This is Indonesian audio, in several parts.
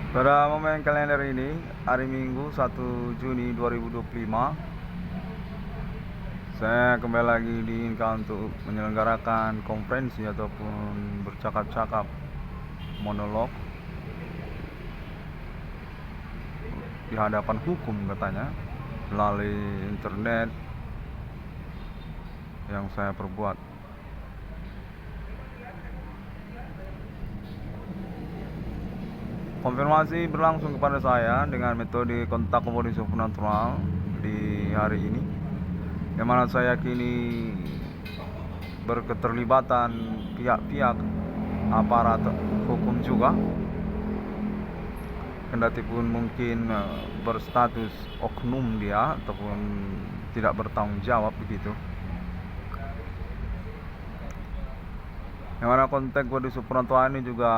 Pada momen kalender ini, hari Minggu 1 Juni 2025, saya kembali lagi diinginkan untuk menyelenggarakan konferensi ataupun bercakap-cakap monolog di hadapan hukum katanya melalui internet yang saya perbuat. Konfirmasi berlangsung kepada saya dengan metode kontak komunikasi supernatural di hari ini, yang mana saya yakini berketerlibatan pihak-pihak aparat hukum juga, kendati pun mungkin berstatus oknum dia ataupun tidak bertanggung jawab begitu. Yang mana konteks kode supernatural ini juga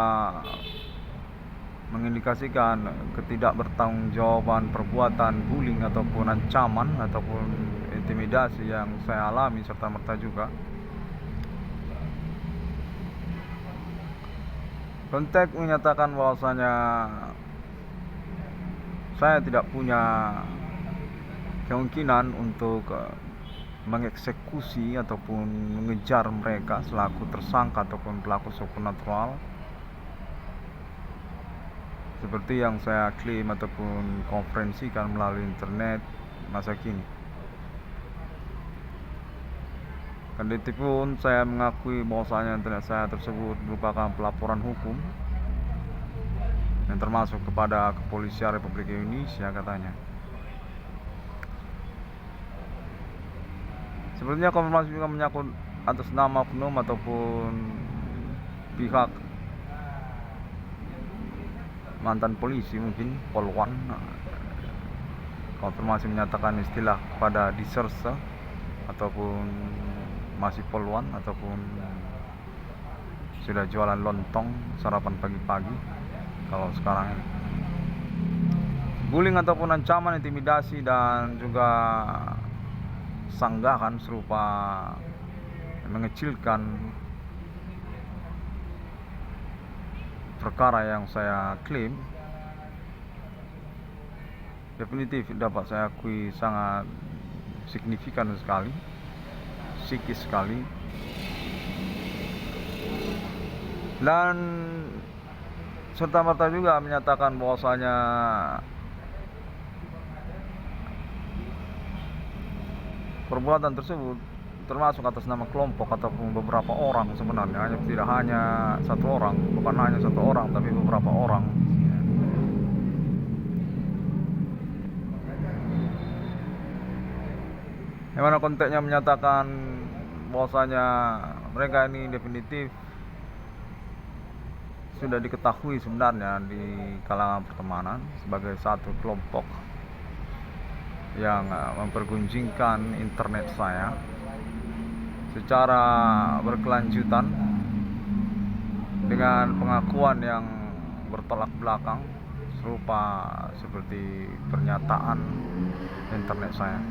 mengindikasikan ketidakbertanggungjawaban perbuatan bullying ataupun ancaman ataupun intimidasi yang saya alami serta merta juga. Konteks menyatakan bahwasanya saya tidak punya kemungkinan untuk mengeksekusi ataupun mengejar mereka selaku tersangka ataupun pelaku supernatural seperti yang saya klaim ataupun konferensikan melalui internet masa kini. Kendati pun saya mengakui bahwasanya internet saya tersebut merupakan pelaporan hukum yang termasuk kepada Kepolisian Republik Indonesia katanya. Sepertinya konfirmasi juga menyangkut atas nama oknum ataupun pihak mantan polisi, mungkin polwan. Konfirmasi menyatakan istilah kepada diserse ataupun masih polwan ataupun sudah jualan lontong sarapan pagi-pagi kalau sekarang ini. Bullying ataupun ancaman, intimidasi dan juga sanggahan serupa mengecilkan perkara yang saya klaim definitif dapat saya akui sangat signifikan sekali, psikis sekali, dan serta merta juga menyatakan bahwasanya perbuatan tersebut termasuk atas nama kelompok ataupun beberapa orang sebenarnya, tidak hanya satu orang, bukan hanya satu orang tapi beberapa orang. Yang mana konteksnya menyatakan bahwasanya mereka ini definitif sudah diketahui sebenarnya di kalangan pertemanan sebagai satu kelompok yang mempergunjingkan internet saya secara berkelanjutan dengan pengakuan yang bertolak belakang serupa seperti pernyataan internet saya.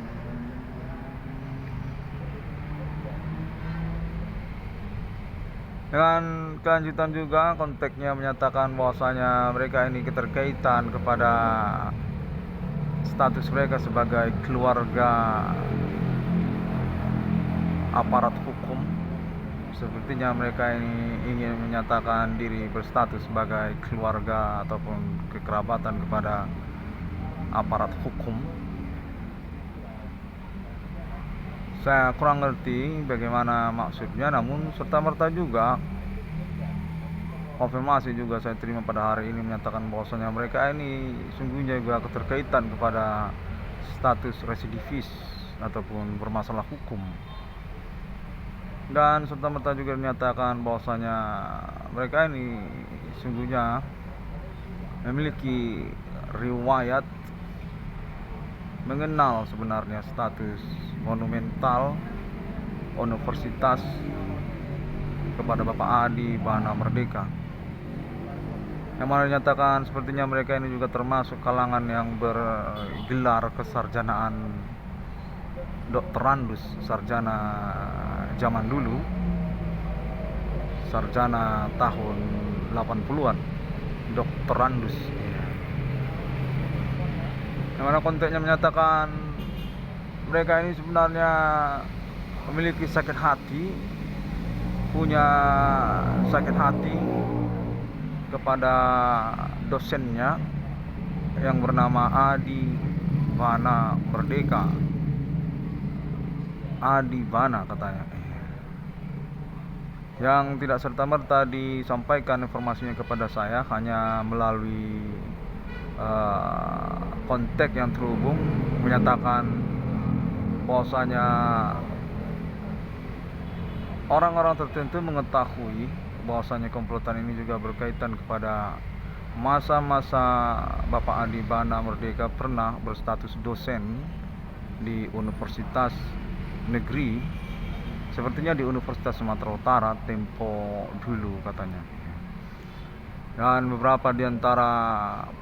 Dengan kelanjutan juga konteksnya menyatakan bahwasanya mereka ini keterkaitan kepada status mereka sebagai keluarga aparat hukum. Sepertinya mereka ini ingin menyatakan diri berstatus sebagai keluarga ataupun kekerabatan kepada aparat hukum. Saya kurang ngerti bagaimana maksudnya, namun serta-merta juga konfirmasi juga saya terima pada hari ini menyatakan bahwasanya mereka ini sungguhnya juga keterkaitan kepada status residivis ataupun bermasalah hukum. Dan serta-merta juga dinyatakan bahwasanya mereka ini sungguhnya memiliki riwayat mengenal sebenarnya status monumental universitas kepada Bapak Adi Bana Merdeka, yang mana dinyatakan sepertinya mereka ini juga termasuk kalangan yang bergelar kesarjanaan doktorandus, sarjana zaman dulu, sarjana tahun 80-an, doktorandus. yang mana konteksnya menyatakan mereka ini sebenarnya memiliki sakit hati, punya sakit hati kepada dosennya yang bernama Adi Bana Merdeka. Adi Bana katanya, yang tidak serta-merta disampaikan informasinya kepada saya hanya melalui kontak yang terhubung menyatakan bahwasanya orang-orang tertentu mengetahui bahwasanya komplotan ini juga berkaitan kepada masa-masa Bapak Adi Bana Merdeka pernah berstatus dosen di Universitas Negeri, sepertinya di Universitas Sumatera Utara tempo dulu katanya. Dan beberapa di antara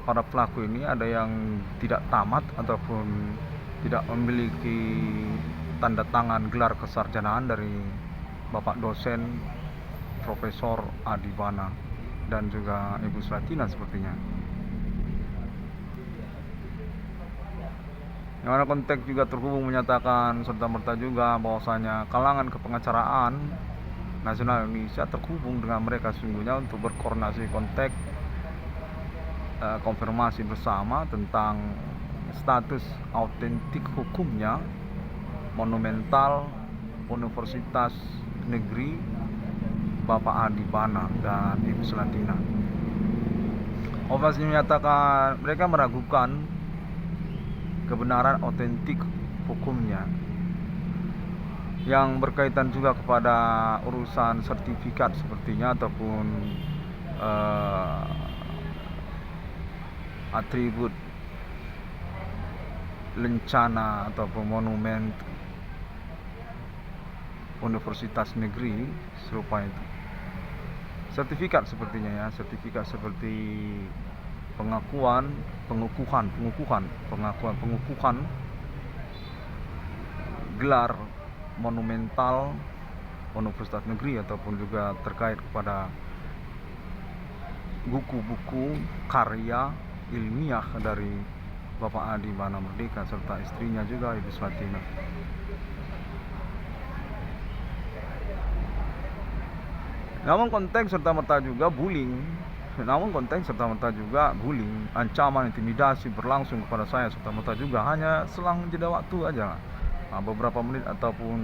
para pelaku ini ada yang tidak tamat ataupun tidak memiliki tanda tangan gelar kesarjanaan dari Bapak dosen Profesor Adi Bana dan juga Ibu Slatina sepertinya. Yang mana konteks juga terhubung menyatakan serta-merta juga bahwasanya kalangan kepengacaraan nasional Indonesia terhubung dengan mereka sesungguhnya untuk berkoordinasi kontak konfirmasi bersama tentang status autentik hukumnya monumental Universitas Negeri Bapak Adi Bana dan Ibu Slatina. Operasi menyatakan mereka meragukan kebenaran autentik hukumnya yang berkaitan juga kepada urusan sertifikat sepertinya ataupun atribut lencana ataupun monumen Universitas Negeri serupa itu. Sertifikat sepertinya ya, sertifikat seperti pengukuhan gelar monumental Universitas Negeri ataupun juga terkait kepada buku-buku karya ilmiah dari Bapak Adi Bana Merdeka serta istrinya juga Ibu Slatina. Namun konteks serta-merta juga bullying, ancaman, intimidasi berlangsung kepada saya serta-merta juga hanya selang jeda waktu aja, beberapa menit ataupun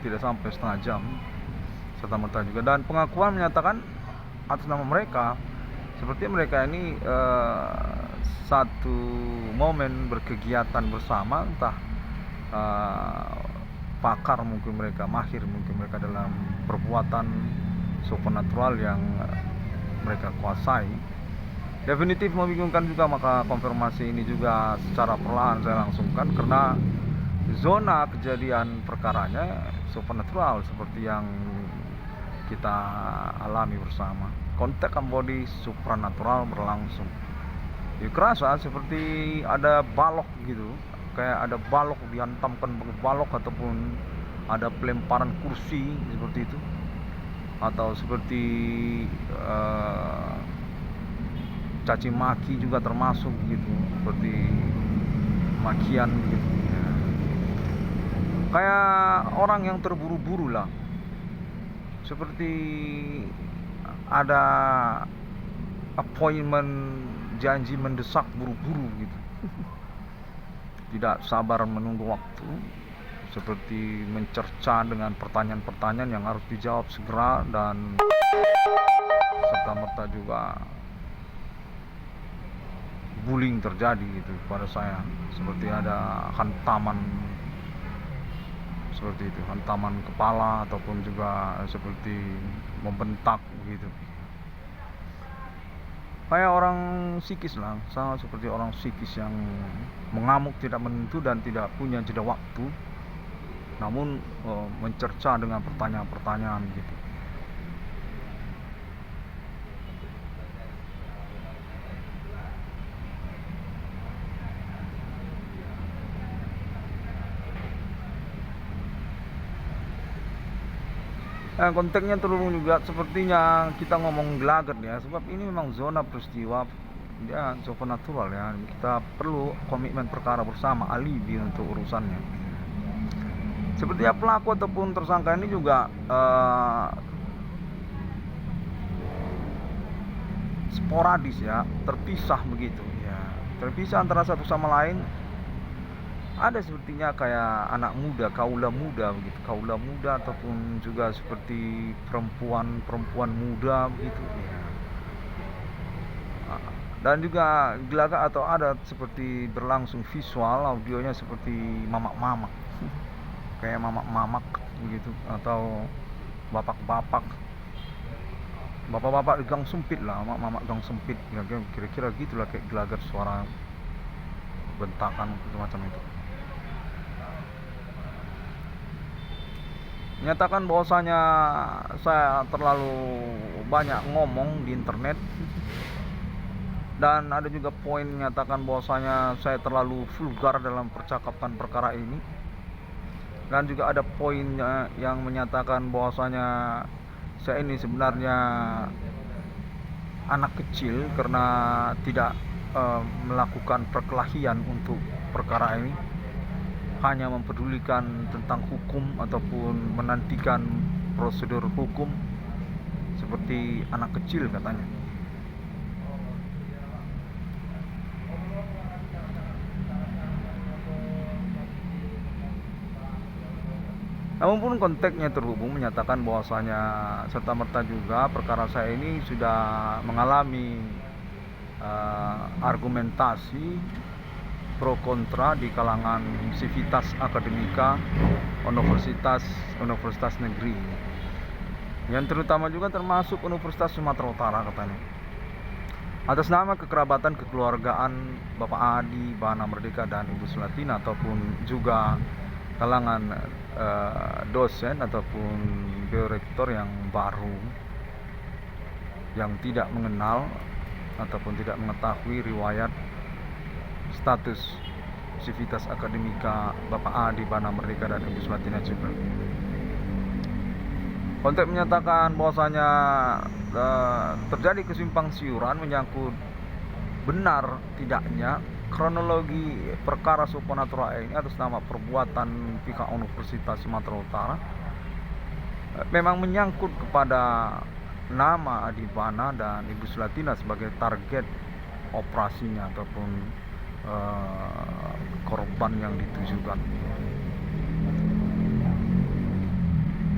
tidak sampai setengah jam serta-merta juga. Dan pengakuan menyatakan atas nama mereka, seperti mereka ini satu momen berkegiatan bersama, entah pakar mungkin mereka, mahir mungkin mereka dalam perbuatan supernatural yang mereka kuasai. Definitif membingungkan juga, maka konfirmasi ini juga secara perlahan saya langsungkan karena zona kejadian perkaranya supernatural seperti yang kita alami bersama. Kontak body supernatural berlangsung. Kerasa seperti ada balok gitu, kayak ada balok dihantamkan balok ataupun ada pelemparan kursi seperti itu, atau seperti caci maki juga termasuk gitu, seperti makian gitu ya. Kayak orang yang terburu-buru lah, seperti ada appointment, janji mendesak buru-buru gitu. Tidak sabar menunggu waktu, seperti mencerca dengan pertanyaan-pertanyaan yang harus dijawab segera, dan serta-merta juga bullying terjadi gitu pada saya, seperti ada hantaman seperti itu, hantaman kepala ataupun juga seperti membentak gitu, kayak orang psikis lah, sama seperti orang psikis yang mengamuk tidak menentu dan tidak punya jeda waktu, namun mencerca dengan pertanyaan-pertanyaan gitu. Konteksnya terhubung juga, sepertinya kita ngomong gelagat ya, sebab ini memang zona peristiwa dia supernatural ya. Kita perlu komitmen perkara bersama, alibi untuk urusannya. Sepertinya pelaku ataupun tersangka ini juga sporadis ya, terpisah begitu ya, terpisah antara satu sama lain. Ada sepertinya kayak anak muda, kaula muda begitu, kaula muda ataupun juga seperti perempuan muda begitu ya. Dan juga gelagat atau ada seperti berlangsung visual, audionya seperti mamak-mamak kayak mamak-mamak begitu, atau bapak-bapak di gang sempit lah, mamak gang sempit ya, kira-kira gitulah, kayak gelagat suara bentakan macam itu. Menyatakan bahwasanya saya terlalu banyak ngomong di internet, dan ada juga poin menyatakan bahwasanya saya terlalu vulgar dalam percakapan perkara ini, dan juga ada poin yang menyatakan bahwasanya saya ini sebenarnya anak kecil karena tidak melakukan perkelahian untuk perkara ini, hanya mempedulikan tentang hukum ataupun menantikan prosedur hukum seperti anak kecil katanya. Namun pun konteksnya terhubung menyatakan bahwasanya serta-merta juga perkara saya ini sudah mengalami argumentasi pro kontra di kalangan sivitas akademika universitas negeri, yang terutama juga termasuk Universitas Sumatera Utara katanya, atas nama kekerabatan kekeluargaan Bapak Adi Bana Merdeka dan Ibu Sulatina, ataupun juga kalangan dosen ataupun direktur yang baru yang tidak mengenal ataupun tidak mengetahui riwayat status sivitas akademika Bapak Adi Bana Merdeka dan Ibu Sulatina juga. Konteks menyatakan bahwasanya terjadi kesimpang siuran menyangkut benar tidaknya kronologi perkara supernatural ini atas nama perbuatan pihak Universitas Sumatera Utara memang menyangkut kepada nama Adi Bana dan Ibu Sulatina sebagai target operasinya ataupun korban yang ditujukan.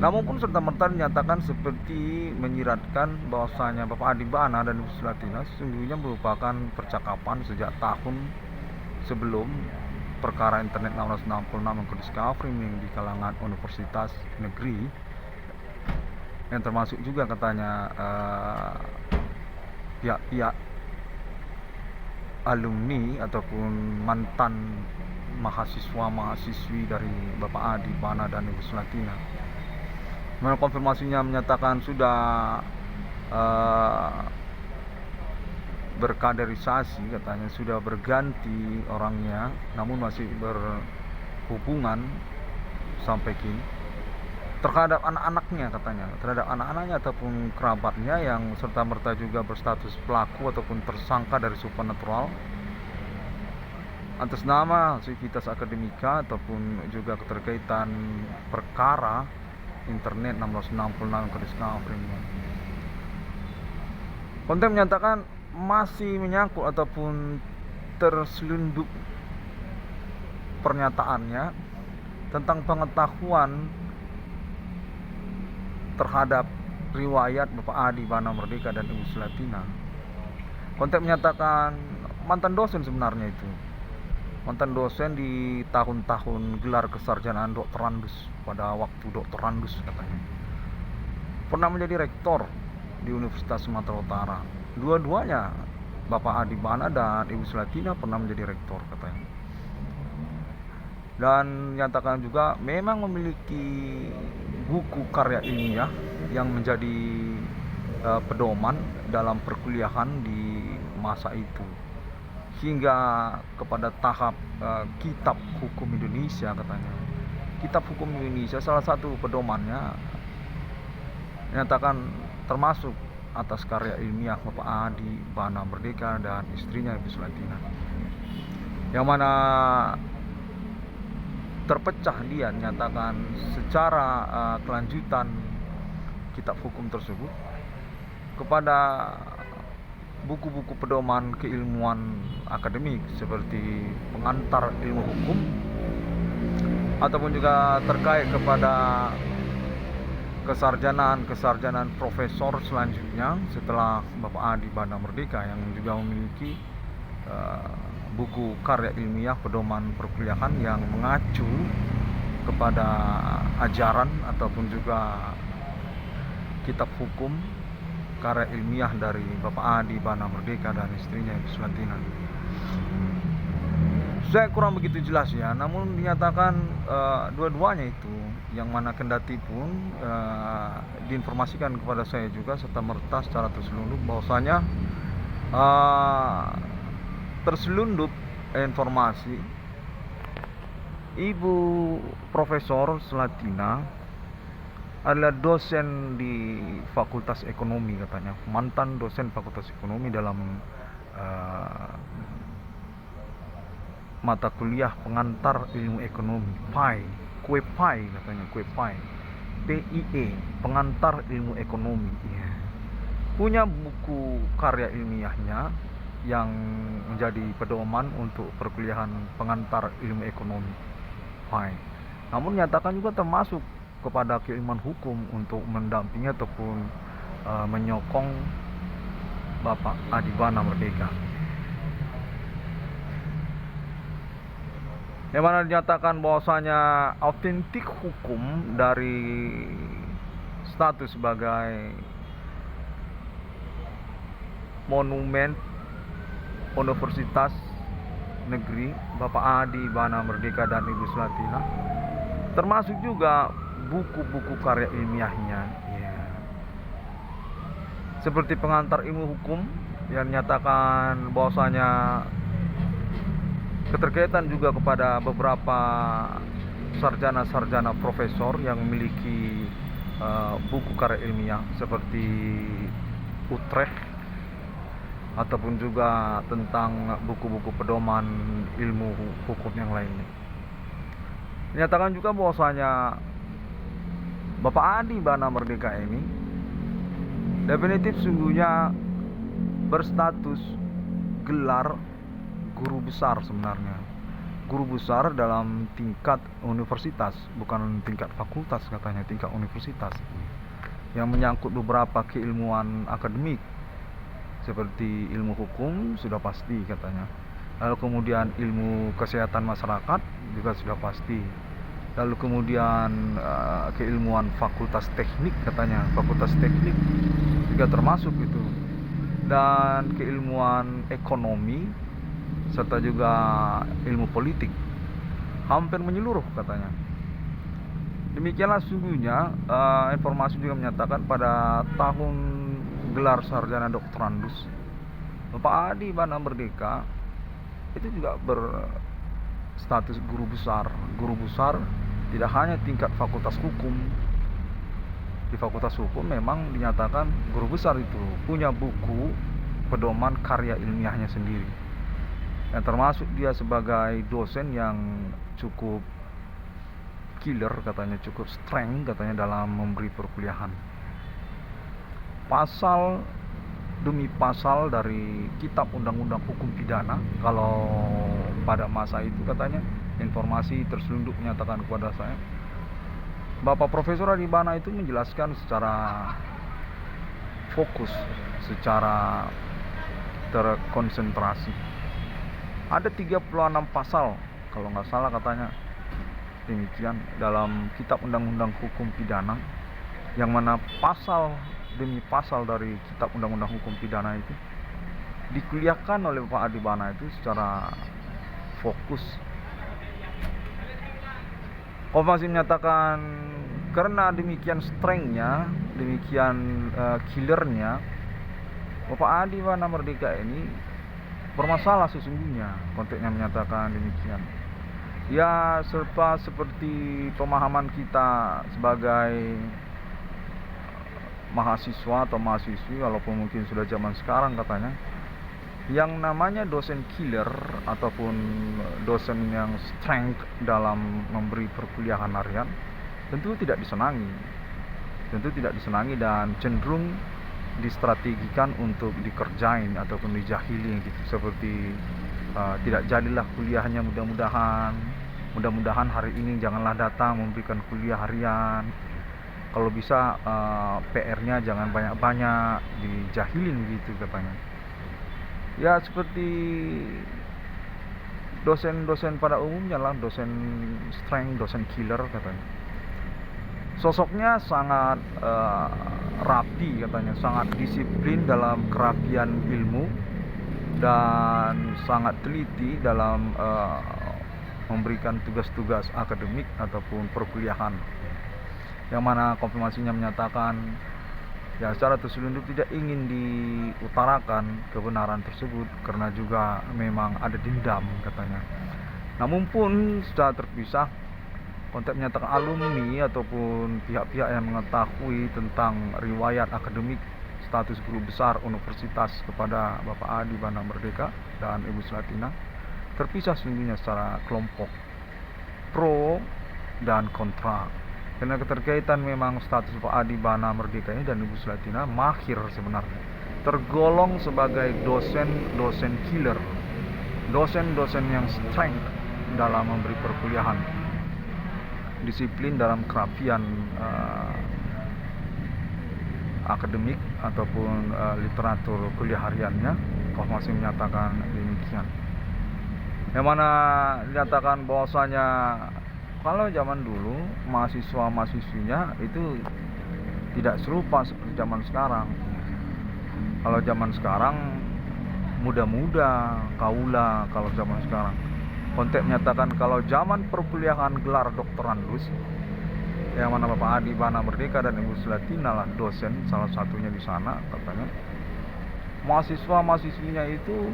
Namun pun serta-merta dinyatakan seperti menyiratkan bahwasanya Bapak Adi Bana dan Ibu Sulatina sesungguhnya merupakan percakapan sejak tahun sebelum perkara internet 1666 yang discovery di kalangan universitas negeri, yang termasuk juga katanya pihak-pihak alumni ataupun mantan mahasiswa-mahasiswi dari Bapak Adi Bana dan Ibu Sulatina. Menurut konfirmasinya menyatakan sudah berkaderisasi, katanya sudah berganti orangnya, namun masih berhubungan sampai kini terhadap anak-anaknya, katanya terhadap anak-anaknya ataupun kerabatnya yang serta-merta juga berstatus pelaku ataupun tersangka dari supernatural atas nama sivitas akademika ataupun juga keterkaitan perkara internet 1666 ke discovery. Konten menyatakan masih menyangkut ataupun terselundup pernyataannya tentang pengetahuan terhadap riwayat Bapak Adi Bana Merdeka dan Ibu Sulatina. Konten menyatakan mantan dosen sebenarnya itu, mantan dosen di tahun-tahun gelar kesarjanaan doktorandus, pada waktu doktorandus katanya. Pernah menjadi rektor di Universitas Sumatera Utara. Dua-duanya, Bapak Adi Bana dan Ibu Sulatina, pernah menjadi rektor katanya. Dan nyatakan juga memang memiliki buku karya ilmiah yang menjadi pedoman dalam perkuliahan di masa itu, hingga kepada tahap kitab hukum Indonesia katanya. Kitab hukum Indonesia salah satu pedomannya menyatakan termasuk atas karya ilmiah Bapak Adi Bana Merdeka dan istrinya Ibu Sulatina, yang mana terpecah dia nyatakan secara kelanjutan kitab hukum tersebut kepada buku-buku pedoman keilmuan akademik seperti pengantar ilmu hukum, ataupun juga terkait kepada kesarjanaan profesor selanjutnya setelah Bapak Adi Bana Merdeka, yang juga memiliki buku karya ilmiah pedoman perkuliahan yang mengacu kepada ajaran ataupun juga kitab hukum karya ilmiah dari Bapak Adi Bana Merdeka dan istrinya Ibu Sulatina. Saya kurang begitu jelas ya, namun dinyatakan dua-duanya itu, yang mana kendati pun diinformasikan kepada saya juga serta merta secara terselundup bahwasanya terselundup informasi Ibu Profesor Sulatina adalah dosen di Fakultas Ekonomi, katanya mantan dosen Fakultas Ekonomi dalam mata kuliah pengantar ilmu ekonomi kue pai PIE, pengantar ilmu ekonomi. Punya buku karya ilmiahnya yang menjadi pedoman untuk perkuliahan pengantar ilmu ekonomi namun nyatakan juga termasuk kepada keilmuan hukum untuk mendampingi ataupun menyokong Bapak Adi Bana Merdeka, yang mana dinyatakan bahwasanya autentik hukum dari status sebagai monumen Universitas Negeri Bapak Adi Bana Merdeka dan Ibu Sulatina, termasuk juga buku-buku karya ilmiahnya, seperti pengantar ilmu hukum yang menyatakan bahwasanya keterkaitan juga kepada beberapa sarjana-sarjana profesor yang memiliki buku karya ilmiah seperti Utrecht, ataupun juga tentang buku-buku pedoman ilmu hukum yang lainnya. Dinyatakan juga bahwasanya Bapak Adi Bana Merdeka ini definitif sungguhnya berstatus gelar guru besar, sebenarnya guru besar dalam tingkat universitas, bukan tingkat fakultas, katanya tingkat universitas, yang menyangkut beberapa keilmuan akademik seperti ilmu hukum sudah pasti katanya, lalu kemudian ilmu kesehatan masyarakat juga sudah pasti, lalu kemudian keilmuan fakultas teknik, katanya fakultas teknik juga termasuk itu, dan keilmuan ekonomi serta juga ilmu politik hampir menyeluruh katanya. Demikianlah sungguhnya informasi juga menyatakan pada tahun gelar sarjana doktorandus Bapak Adi Bana Merdeka itu juga berstatus guru besar tidak hanya tingkat fakultas hukum. Di fakultas hukum memang dinyatakan guru besar itu punya buku pedoman karya ilmiahnya sendiri, yang termasuk dia sebagai dosen yang cukup killer katanya, cukup strength katanya dalam memberi perkuliahan. Pasal demi pasal dari kitab undang-undang hukum pidana, kalau pada masa itu katanya informasi terselundup menyatakan kepada saya, Bapak Profesor Adi Bana itu menjelaskan secara fokus, secara terkonsentrasi. Ada 36 pasal kalau nggak salah katanya demikian dalam kitab undang-undang hukum pidana, yang mana pasal demi pasal dari kitab undang-undang hukum pidana itu dikuliahkan oleh Bapak Adi Bana itu secara fokus. Komasi menyatakan karena demikian strengthnya, demikian killernya, Bapak Adi Bana Merdeka ini bermasalah sesungguhnya, konteksnya menyatakan demikian. Ya, seperti pemahaman kita sebagai mahasiswa atau mahasiswi, walaupun mungkin sudah zaman sekarang katanya, yang namanya dosen killer ataupun dosen yang strength dalam memberi perkuliahan harian tentu tidak disenangi, dan cenderung distrategikan untuk dikerjain ataupun dijahili gitu, seperti tidak jadilah kuliahnya, mudah-mudahan hari ini janganlah datang memberikan kuliah harian, kalau bisa PR-nya jangan banyak-banyak, dijahilin gitu katanya. Ya seperti dosen-dosen pada umumnya lah, dosen strength, dosen killer katanya. Sosoknya sangat rapi katanya, sangat disiplin dalam kerapian ilmu, dan sangat teliti dalam memberikan tugas-tugas akademik ataupun perkuliahan, yang mana konfirmasinya menyatakan ya secara terselundup tidak ingin diutarakan kebenaran tersebut karena juga memang ada dendam katanya. Namun pun secara terpisah, kontak menyatakan alumni ataupun pihak-pihak yang mengetahui tentang riwayat akademik status guru besar universitas kepada Bapak Adi Bana Merdeka dan Ibu Selatina terpisah sesungguhnya secara kelompok, pro dan kontra. Karena keterkaitan memang status Pak Adi Bana Merdeka ini dan Ibu Selatina mahir sebenarnya, tergolong sebagai dosen killer, dosen yang strength dalam memberi perkuliahan, disiplin dalam kerapian akademik ataupun literatur kuliah hariannya. Konfirmasi menyatakan demikian, yang mana dinyatakan bahwasanya kalau zaman dulu mahasiswa-mahasiswinya itu tidak serupa seperti zaman sekarang. Kalau zaman sekarang muda-muda, kaula kalau zaman sekarang. Kontek menyatakan kalau zaman perkuliahan gelar doktorandus, yang mana Bapak Adi Bana Merdeka dan Ibu Selatina lah dosen salah satunya di sana katanya, mahasiswa-mahasiswinya itu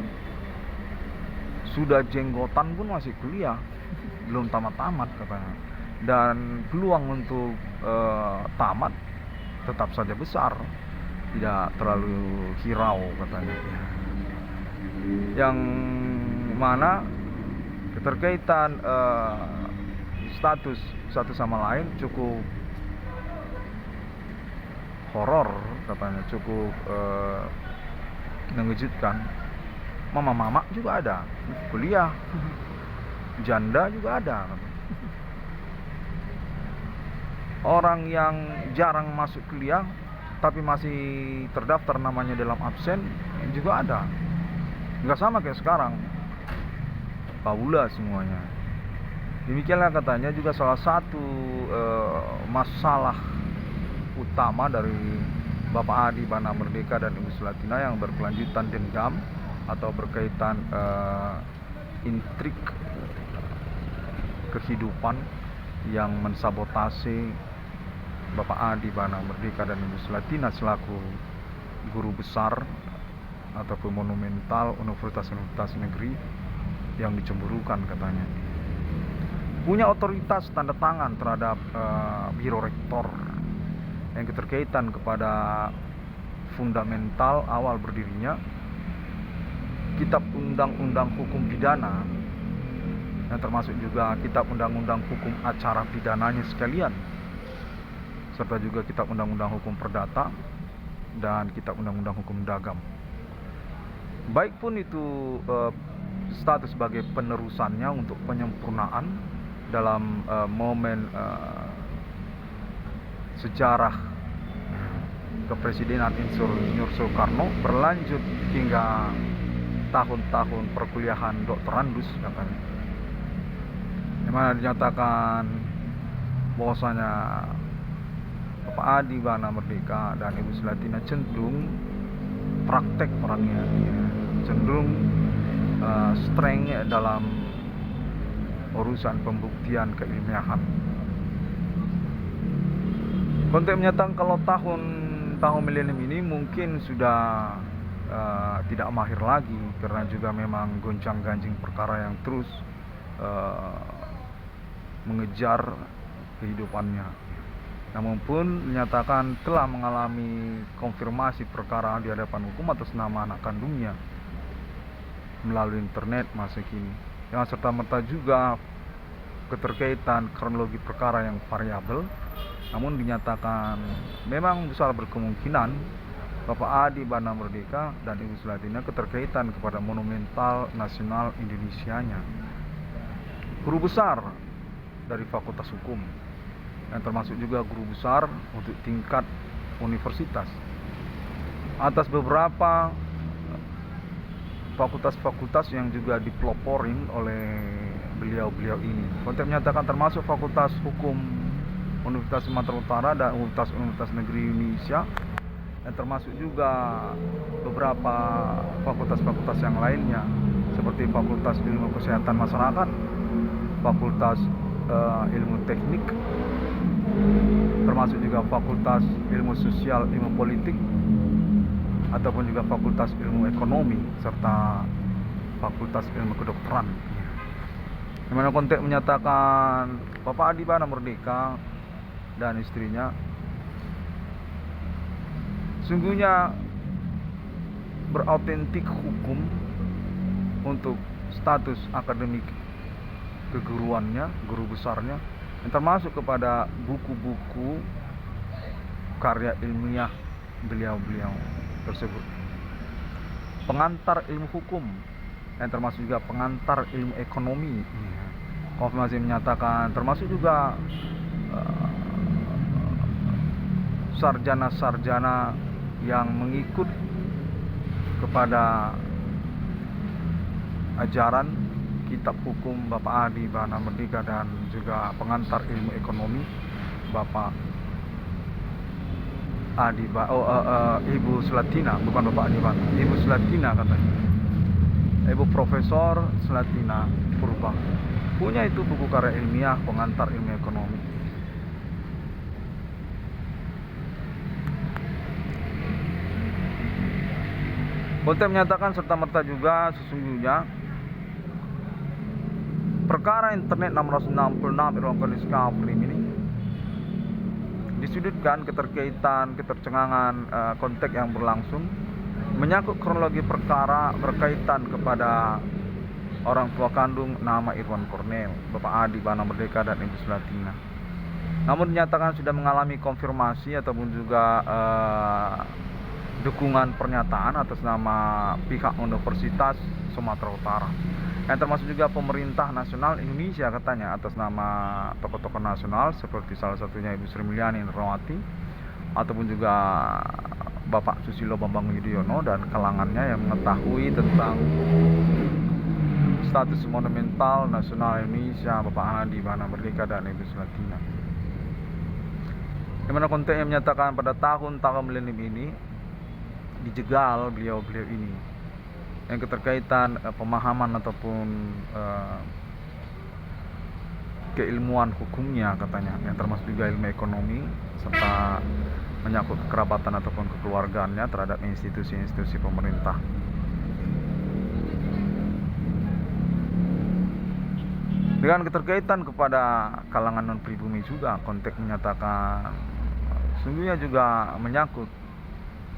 sudah jenggotan pun masih kuliah, belum tamat-tamat katanya, dan peluang untuk tamat tetap saja besar, tidak terlalu hirau katanya. Yang mana keterkaitan status satu sama lain cukup horor katanya, cukup mengejutkan. Mama-mama juga ada kuliah, janda juga ada, orang yang jarang masuk kuliah tapi masih terdaftar namanya dalam absen juga ada. Nggak sama kayak sekarang, paula semuanya. Demikianlah katanya juga salah satu masalah utama dari Bapak Adi Bana Merdeka dan Ibu Selatina yang berkelanjutan dendam atau berkaitan intrik kehidupan yang mensabotase Bapak Adi Bana Merdeka dan Ibu Selatina selaku guru besar ataupun monumental universitas-universitas negeri yang dicemburukan katanya. Punya otoritas tanda tangan terhadap biro rektor yang keterkaitan kepada fundamental awal berdirinya Kitab Undang-Undang Hukum Pidana, yang termasuk juga Kitab Undang-Undang Hukum Acara Pidananya sekalian, serta juga Kitab Undang-Undang Hukum Perdata dan Kitab Undang-Undang Hukum Dagang. Baik pun itu status sebagai penerusannya untuk penyempurnaan dalam momen sejarah kepresidenan Insinyur Soekarno berlanjut hingga tahun-tahun perkuliahan doktorandus katanya, yang mana dinyatakan bahwasanya Bapak Adi Bana Merdeka dan Ibu Selatina cenderung praktek orangnya, cenderung strength dalam urusan pembuktian keilmiahan. Kontek menyatakan kalau tahun milenium ini mungkin sudah tidak mahir lagi karena juga memang gonjang-ganjing perkara yang terus mengejar kehidupannya. namun pun menyatakan telah mengalami konfirmasi perkara di hadapan hukum atas nama anak kandungnya melalui internet masa kini, yang serta-merta juga keterkaitan kronologi perkara yang variabel, namun dinyatakan memang besar berkemungkinan Bapak Adi Bana Merdeka dan Ibu Selatina keterkaitan kepada monumental nasional Indonesianya, guru besar dari Fakultas Hukum, yang termasuk juga guru besar untuk tingkat universitas atas beberapa fakultas-fakultas yang juga dipeloporin oleh beliau-beliau ini. Konteks menyatakan termasuk Fakultas Hukum Universitas Sumatera Utara dan Universitas Negeri Indonesia, dan termasuk juga beberapa fakultas-fakultas yang lainnya seperti Fakultas Ilmu Kesehatan Masyarakat, Fakultas Ilmu Teknik, termasuk juga Fakultas Ilmu Sosial, Ilmu Politik, ataupun juga Fakultas Ilmu Ekonomi, serta Fakultas Ilmu Kedokteran. Di mana konteks menyatakan Bapak Adi Bana Merdeka dan istrinya sungguhnya berautentik hukum untuk status akademik keguruannya, guru besarnya, yang termasuk kepada buku-buku karya ilmiah beliau-beliau tersebut, pengantar ilmu hukum, dan termasuk juga pengantar ilmu ekonomi. Konfirmasi menyatakan termasuk juga sarjana-sarjana yang mengikut kepada ajaran kitab hukum Bapak Adi Bana Merdeka, dan juga pengantar ilmu ekonomi Bapak Ibu Selatina, bukan Bapak Adi Bana, Ibu Selatina katanya, Ibu Profesor Selatina Purba, punya itu buku karya ilmiah pengantar ilmu ekonomi. Konteks menyatakan serta-merta juga sesungguhnya perkara internet 666 Irwan Kondisi Kaprim ini disudutkan keterkaitan, ketercengangan konteks yang berlangsung menyangkut kronologi perkara berkaitan kepada orang tua kandung nama Irwan Cornel, Bapak Adi Bana Merdeka dan Ibu Selatina. Namun dinyatakan sudah mengalami konfirmasi ataupun juga dukungan pernyataan atas nama pihak Universitas Sumatera Utara, yang termasuk juga pemerintah nasional Indonesia katanya atas nama tokoh-tokoh nasional seperti salah satunya Ibu Sri Mulyani Indrawati, ataupun juga Bapak Susilo Bambang Yudhoyono dan kalangannya yang mengetahui tentang status monumental nasional Indonesia Bapak Adi Bana Merdeka dan Ibu Selatina. Di mana konteks yang menyatakan pada tahun-tahun milenium ini dijegal beliau-beliau ini yang keterkaitan pemahaman ataupun keilmuan hukumnya katanya, yang termasuk juga ilmu ekonomi serta menyangkut kekerabatan ataupun kekeluargaannya terhadap institusi-institusi pemerintah. Dengan keterkaitan kepada kalangan non pribumi juga, konteks menyatakan sungguhnya juga menyangkut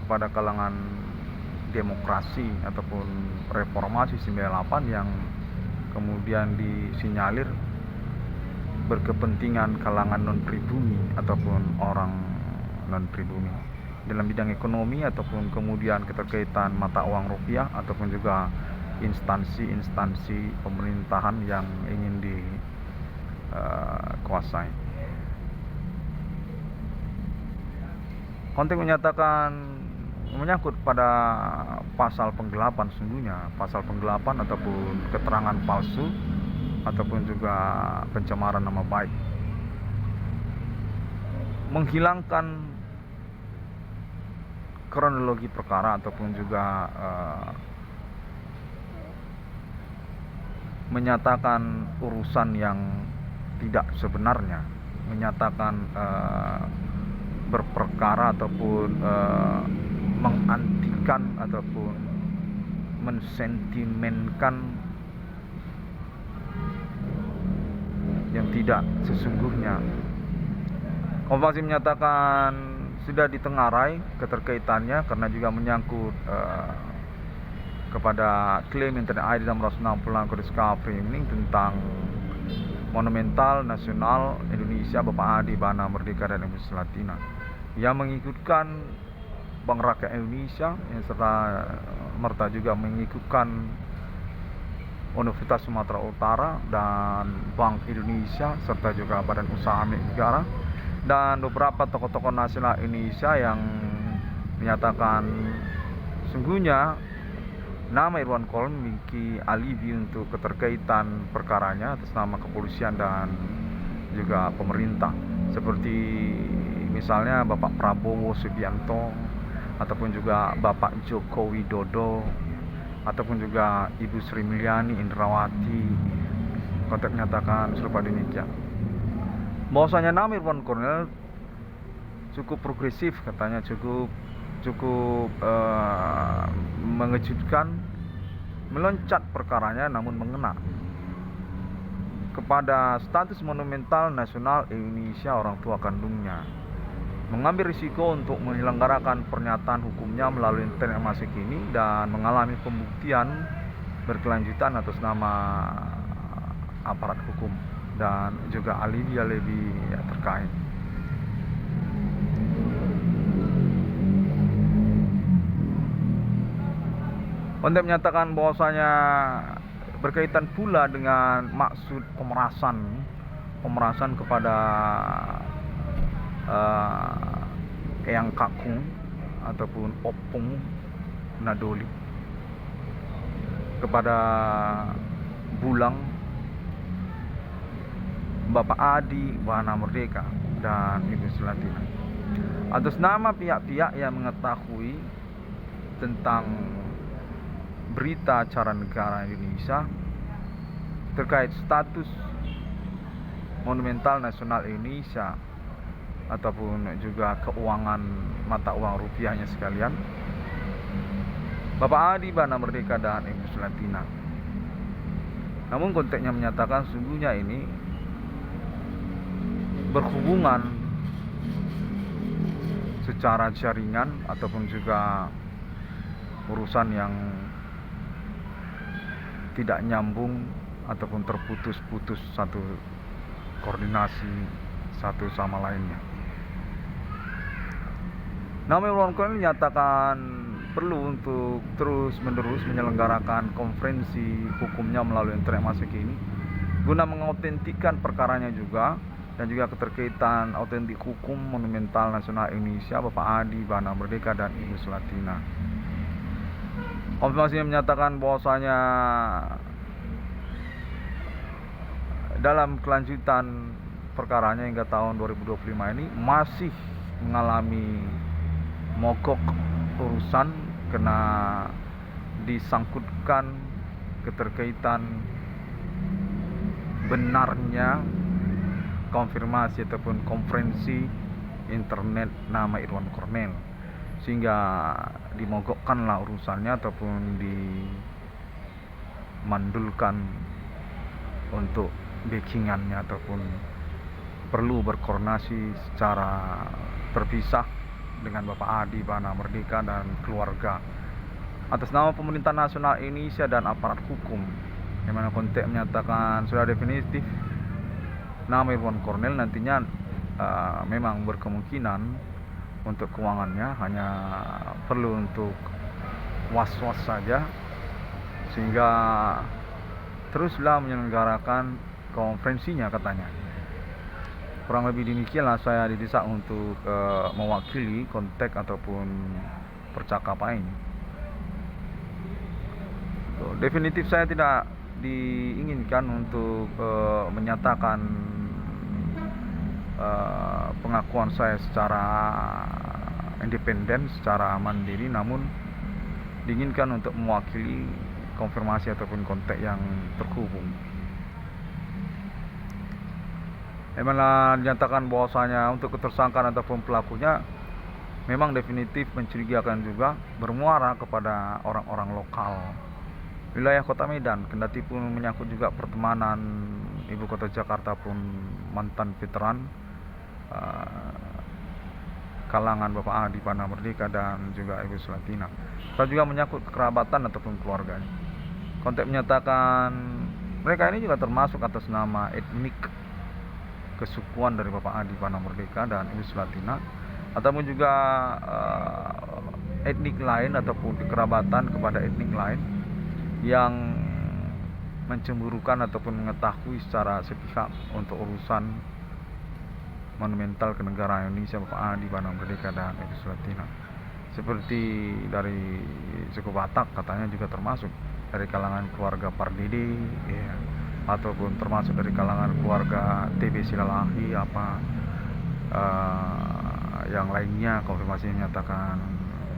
kepada kalangan demokrasi ataupun reformasi 98 yang kemudian disinyalir berkepentingan kalangan non pribumi ataupun orang non pribumi dalam bidang ekonomi, ataupun kemudian keterkaitan mata uang rupiah, ataupun juga instansi-instansi pemerintahan yang ingin dikuasai. Konteks menyatakan menyangkut pada pasal penggelapan, sungguhnya pasal penggelapan ataupun keterangan palsu ataupun juga pencemaran nama baik, menghilangkan kronologi perkara ataupun juga menyatakan urusan yang tidak sebenarnya, menyatakan berperkara ataupun mengantikan ataupun mensentimenkan yang tidak sesungguhnya Konfirmasi menyatakan sudah ditengarai keterkaitannya karena juga menyangkut kepada klaim Internet ID 666 Kode Framing tentang Monumental Nasional Indonesia Bapak Adi Bana Merdeka dan Indonesia Latina yang mengikutkan Bank Rakyat Indonesia yang serta merta juga mengikutkan Universitas Sumatera Utara dan Bank Indonesia serta juga Badan Usaha Milik Negara dan beberapa tokoh-tokoh nasional Indonesia yang menyatakan sungguhnya nama Irwan Kolm memiliki alibi untuk keterkaitan perkaranya atas nama kepolisian dan juga pemerintah, seperti misalnya Bapak Prabowo Subianto ataupun juga Bapak Joko Widodo ataupun juga Ibu Sri Mulyani Indrawati. Konteks menyatakan serupa demikian. Bahwasanya nama Irwan Kornel cukup progresif, katanya cukup mengejutkan, meloncat perkaranya namun mengena kepada status monumental nasional Indonesia orang tua kandungnya, mengambil risiko untuk menyelenggarakan pernyataan hukumnya melalui internet masa kini dan mengalami pembuktian berkelanjutan atas nama aparat hukum dan juga alibi-alibi terkait. Konten menyatakan bahwasanya berkaitan pula dengan maksud pemerasan kepada Eyang Kakung ataupun Opung Nadoli, kepada Bulang, Bapak Adi Bana Merdeka dan Ibu Latina atas nama pihak-pihak yang mengetahui tentang berita acara negara Indonesia terkait status Monumental Nasional Indonesia ataupun juga keuangan mata uang rupiahnya sekalian, Bapak Adi Bana Merdeka dan Ibu Latina. Namun konteksnya menyatakan sungguhnya ini berhubungan secara jaringan ataupun juga urusan yang tidak nyambung ataupun terputus-putus satu koordinasi satu sama lainnya. Nama Irwan Kolm menyatakan perlu untuk terus-menerus menyelenggarakan konferensi hukumnya melalui internet masa kini guna mengautentikan perkaranya juga dan juga keterkaitan autentik hukum Monumental Nasional Indonesia Bapak Adi Bana Merdeka dan Ibu Latina. Konfirmasi menyatakan bahwasanya dalam kelanjutan perkaranya hingga tahun 2025 ini masih mengalami mogok urusan kena disangkutkan keterkaitan benarnya konfirmasi ataupun konferensi internet nama Irwan Kornel, sehingga dimogokkanlah urusannya ataupun dimandulkan untuk backingannya ataupun perlu berkoordinasi secara terpisah dengan Bapak Adi Bana Merdeka dan keluarga atas nama Pemerintah Nasional Indonesia dan aparat hukum, yang mana konteks menyatakan sudah definitif nama Irwan Kornel nantinya memang berkemungkinan untuk keuangannya hanya perlu untuk was-was saja, sehingga teruslah menyelenggarakan konferensinya katanya. Kurang lebih demikianlah saya didesak untuk mewakili konteks ataupun percakapan ini. Definitif saya tidak diinginkan untuk menyatakan pengakuan saya secara independen, secara mandiri, namun diinginkan untuk mewakili konfirmasi ataupun konteks yang terhubung. Memang dinyatakan bahwasanya untuk ketersangkaan ataupun pelakunya memang definitif mencurigakan juga, bermuara kepada orang-orang lokal wilayah Kota Medan, kendati pun menyangkut juga pertemanan ibu kota Jakarta pun mantan veteran kalangan Bapak Adi Bana Merdeka dan juga Ibu Sulatina. Kita juga menyangkut kerabatan ataupun keluarganya. Konteks menyatakan mereka ini juga termasuk atas nama etnik kesukuan dari Bapak Adi Bana Merdeka dan Ibu Sulatina, ataupun juga etnik lain ataupun kekerabatan kepada etnik lain yang mencemburukan ataupun mengetahui secara sepihak untuk urusan monumental kenegaraan Indonesia Bapak Adi Bana Merdeka dan Ibu Sulatina. Seperti dari suku Batak katanya juga termasuk dari kalangan keluarga Pardede, ya, ataupun termasuk dari kalangan keluarga TB Silalahi yang lainnya. Konfirmasi menyatakan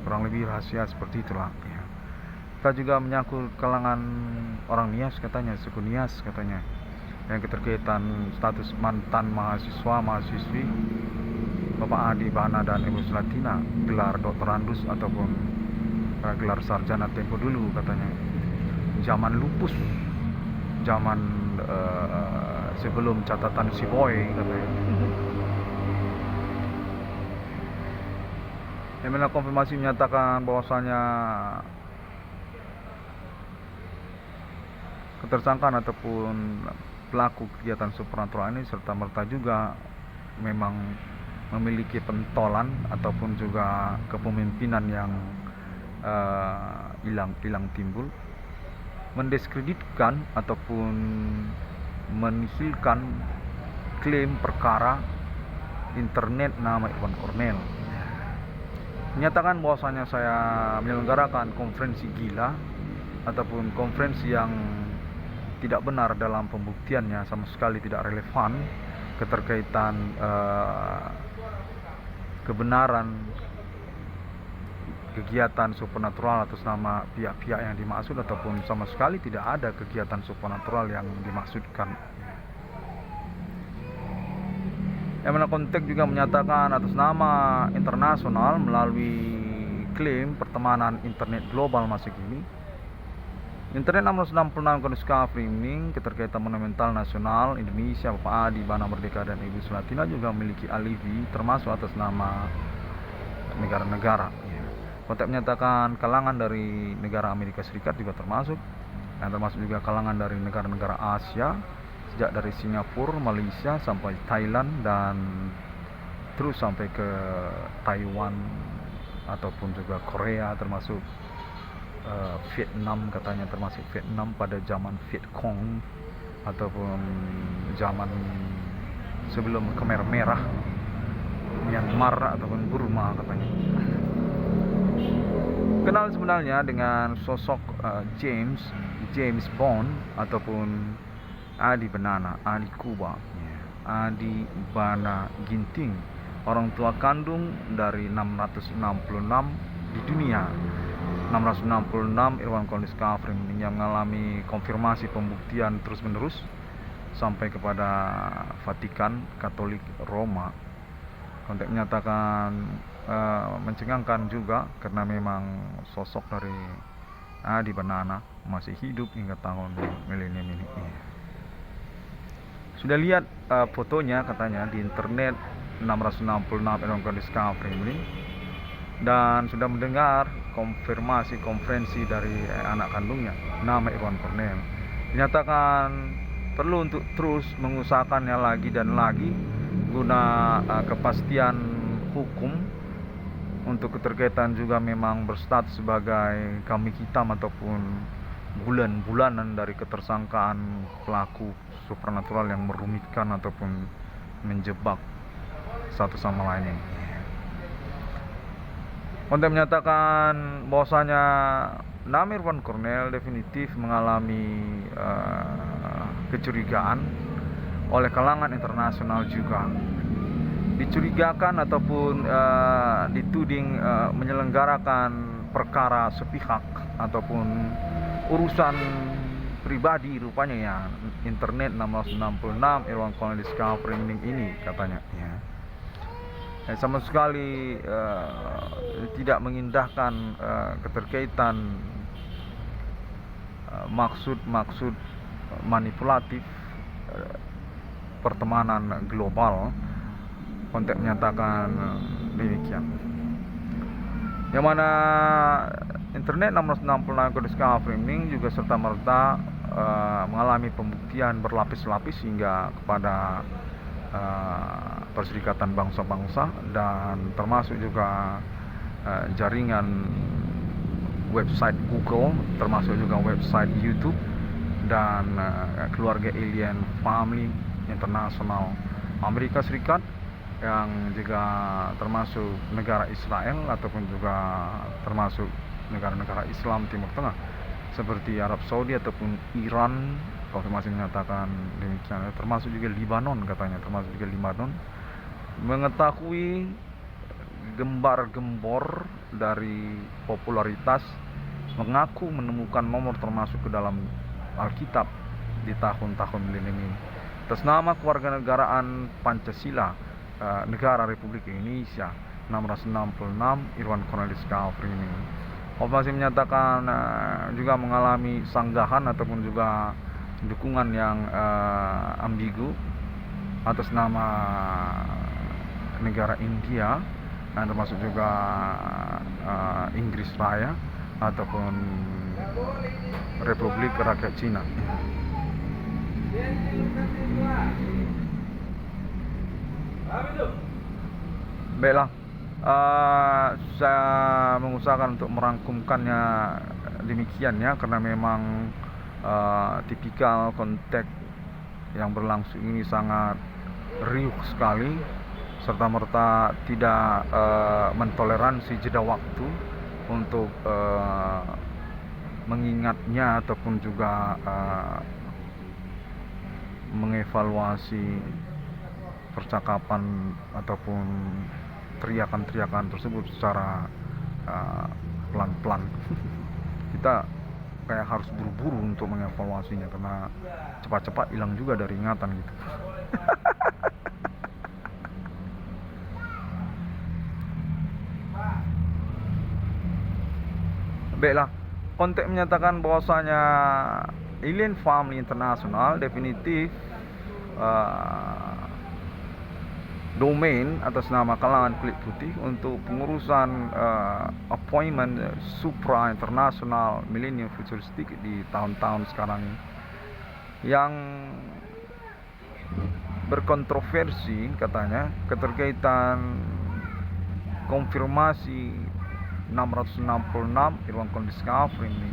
kurang lebih rahasia seperti itulah, ya. Kita juga menyangkut kalangan orang Nias katanya, suku Nias katanya, yang keterkaitan status mantan mahasiswi Bapak Adi Bana dan Ibu Sulatina, gelar doktorandus ataupun gelar sarjana tempo dulu katanya, zaman lupus, zaman sebelum catatan si boy katanya. Yang konfirmasi menyatakan bahwasanya ketersangkaan ataupun pelaku kegiatan supernatural ini serta merta juga memang memiliki pentolan ataupun juga kepemimpinan yang hilang timbul, mendiskreditkan ataupun menihilkan klaim perkara internet nama Iwan Cornell. Menyatakan bahwasanya saya menyelenggarakan konferensi gila ataupun konferensi yang tidak benar dalam pembuktiannya, sama sekali tidak relevan keterkaitan kebenaran kegiatan supernatural atas nama pihak-pihak yang dimaksud, ataupun sama sekali tidak ada kegiatan supernatural yang dimaksudkan. Yang mana konteks juga menyatakan atas nama internasional melalui klaim pertemanan internet global masa kini, Internet 666 Konuska Framing keterkaitan monumental nasional Indonesia Bapak Adi Bana Merdeka dan Ibu Sulatina juga memiliki alibi termasuk atas nama negara-negara. Konteks menyatakan kalangan dari negara Amerika Serikat juga termasuk, dan termasuk juga kalangan dari negara-negara Asia, sejak dari Singapura, Malaysia sampai Thailand dan terus sampai ke Taiwan ataupun juga Korea, termasuk Vietnam katanya, termasuk Vietnam pada zaman Vietcong ataupun zaman sebelum Khmer Merah, Myanmar ataupun Burma katanya. Kenal sebenarnya dengan sosok James Bond ataupun Adi Bana, Adi Kuba, Adi Bana Ginting, orang tua kandung dari 666 di dunia. 666 Irwan Konuska Framing yang mengalami konfirmasi pembuktian terus-menerus sampai kepada Vatikan Katolik Roma. Konteks menyatakan mencengangkan juga karena memang sosok dari Adi Bana masih hidup hingga tahun milenium ini. Sudah lihat fotonya katanya di internet 666 Irwan Konuska Framing, dan sudah mendengar konfirmasi konferensi dari anak kandungnya nama Iwan Cornell. Dinyatakan perlu untuk terus mengusahakannya lagi dan lagi guna kepastian hukum untuk keterkaitan juga memang berstatus sebagai kambing hitam ataupun bulan-bulanan dari ketersangkaan pelaku supernatural yang merumitkan ataupun menjebak satu sama lainnya. Konteks menyatakan bahwasanya nama Irwan Cornell definitif mengalami kecurigaan oleh kalangan internasional juga. Dicurigakan ataupun dituding menyelenggarakan perkara sepihak ataupun urusan pribadi rupanya ya, internet 666 Irwan Konuska Framing ini katanya ya. Sama sekali tidak mengindahkan keterkaitan maksud-maksud manipulatif pertemanan global Kontek menyatakan demikian. Yang mana internet 666 kode framing juga serta merta mengalami pembuktian berlapis-lapis hingga kepada Perserikatan Bangsa-Bangsa, dan termasuk juga jaringan website Google, termasuk juga website YouTube, dan keluarga alien family internasional Amerika Serikat, yang juga termasuk negara Israel ataupun juga termasuk negara-negara Islam Timur Tengah seperti Arab Saudi ataupun Iran. Konfirmasi menyatakan demikian, termasuk juga Lebanon, katanya termasuk juga Lebanon mengetahui gembar-gembor dari popularitas, mengaku menemukan nomor termasuk ke dalam Alkitab di tahun-tahun milenium atas nama kewarganegaraan Pancasila, Negara Republik Indonesia 666 Irwan Cornelis Kafri ini. Masih menyatakan juga mengalami sanggahan ataupun juga dukungan yang ambigu atas nama negara India, dan termasuk juga Inggris Raya ataupun Republik Rakyat Cina. Baiklah, saya mengusahakan untuk merangkumkannya demikian ya, karena memang tipikal konteks yang berlangsung ini sangat riuh sekali, serta merta tidak mentoleransi jeda waktu untuk mengingatnya ataupun juga mengevaluasi percakapan ataupun teriakan-teriakan tersebut secara pelan-pelan. Kita kayak harus buru-buru untuk mengevaluasinya, karena cepat-cepat hilang juga dari ingatan gitu. Baiklah, konteks menyatakan bahwasanya Alien Family International definitif domain atas nama kalangan kulit putih untuk pengurusan appointment supra internasional millennium futuristik di tahun-tahun sekarang ini, yang berkontroversi katanya keterkaitan konfirmasi 666 Irwan Cornelis Kafri ini,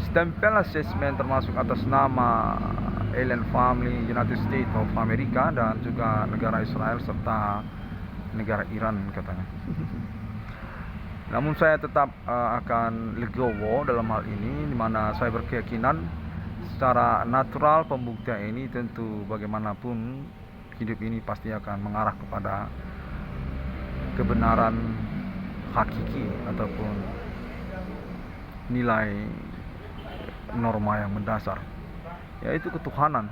stempel assessment termasuk atas nama Alien Family United States of America dan juga negara Israel serta negara Iran katanya. Namun saya tetap akan legowo dalam hal ini, di mana saya berkeyakinan secara natural pembuktian ini tentu bagaimanapun hidup ini pasti akan mengarah kepada kebenaran hakiki ataupun nilai norma yang mendasar, yaitu ketuhanan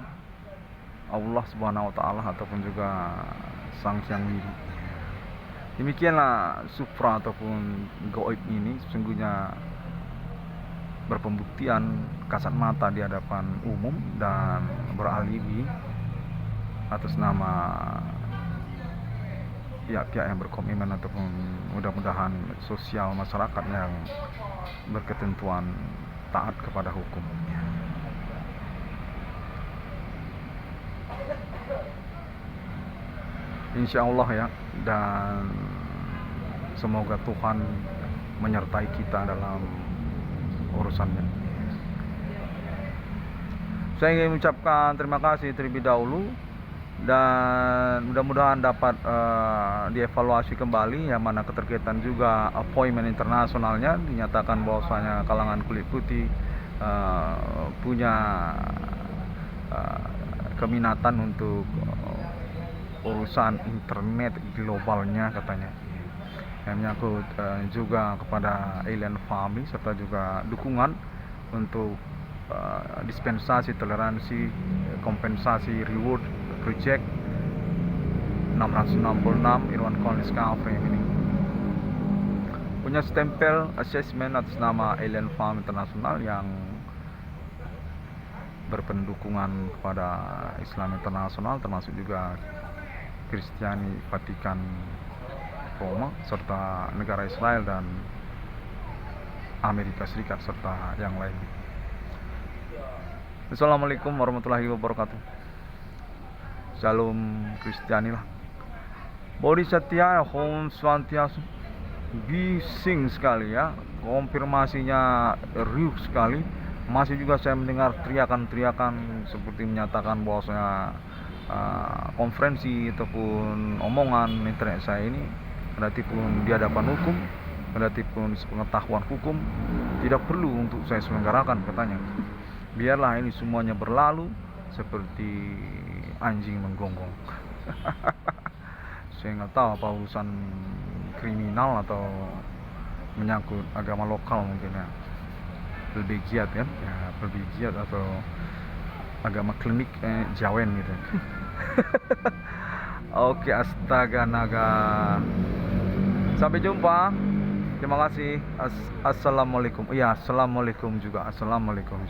Allah Subhanahu wa taala ataupun juga Sang Hyang Widi. Demikianlah supra ataupun gaib ini sesungguhnya berpembuktian kasat mata di hadapan umum dan beralibi atas nama pihak-pihak yang berkomitmen ataupun mudah-mudahan sosial masyarakat yang berketentuan taat kepada hukum. Insya Allah ya, dan semoga Tuhan menyertai kita dalam urusannya. Saya ingin mengucapkan terima kasih terlebih dahulu, dan mudah-mudahan dapat dievaluasi kembali, yang mana keterkaitan juga appointment internasionalnya dinyatakan bahwasanya kalangan kulit putih punya keminatan untuk urusan internet globalnya katanya, yang menyangkut juga kepada Alien Family serta juga dukungan untuk dispensasi, toleransi, kompensasi, reward project 666 Irwan Cornelis Kafri ini punya stempel assessment atas nama Alien Family International yang berpendukungan kepada Islam internasional, termasuk juga Kristiani Vatikan Roma serta negara Israel dan Amerika Serikat serta yang lain. Assalamualaikum warahmatullahi wabarakatuh. Salam Kristiani lah. Bodi setia Om Swastiastu. Bising sekali ya, konfirmasinya riuh sekali. Masih juga saya mendengar teriakan-teriakan seperti menyatakan bahwasanya konferensi ataupun omongan internet saya ini kendati pun di hadapan hukum, kendati pun sepengetahuan hukum, tidak perlu untuk saya selenggarakan katanya. Biarlah ini semuanya berlalu seperti anjing menggonggong. Saya nggak tahu apa urusan kriminal atau menyangkut agama lokal mungkin ya, lebih giat kan ya, lebih giat atau agama klinik Jawen gitu. Oke, astaga naga, sampai jumpa, terima kasih. Assalamualaikum. Iya, assalamualaikum juga, assalamualaikum.